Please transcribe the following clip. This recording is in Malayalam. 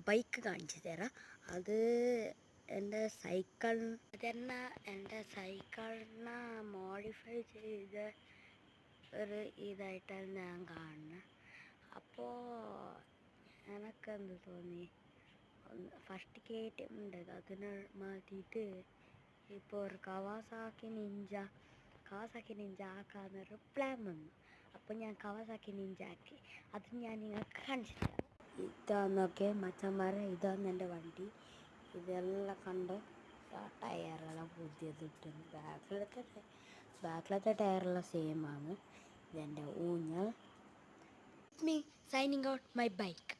ബൈക്ക് കാണിച്ചു തരാം. അത് എൻ്റെ സൈക്കിൾ തന്നെ, എൻ്റെ സൈക്കിളിനെ മോഡിഫൈ ചെയ്ത ഒരു ഇതായിട്ടാണ് ഞാൻ കാണുന്നത്. അപ്പോൾ എനക്കെന്ത് തോന്നി, ഫസ്റ്റ് KTM ഉണ്ട്, അതിനെ മാറ്റിയിട്ട് ഇപ്പോൾ ഒരു കവാസാക്കി നിഞ്ച ആക്കാന്നൊരു പ്ലാൻ വന്നു. അപ്പോൾ ഞാൻ കവാസാക്കി നിഞ്ച ആക്കി. അത് ഞാൻ നിങ്ങൾക്ക് കാണിച്ചു തരാം. ഇതാന്നൊക്കെ മച്ചന്മാരെ, ഇതാന്ന് എൻ്റെ വണ്ടി. ഇതെല്ലാം കണ്ട് ടയറെല്ലാം പുതിയത് ഇട്ടുണ്ട്. ബാക്കിലത്തെ ടയറെല്ലാം സെയിമാണ്. ഇതെൻ്റെ ഊഞ്ഞൽ. Me signing out my bike.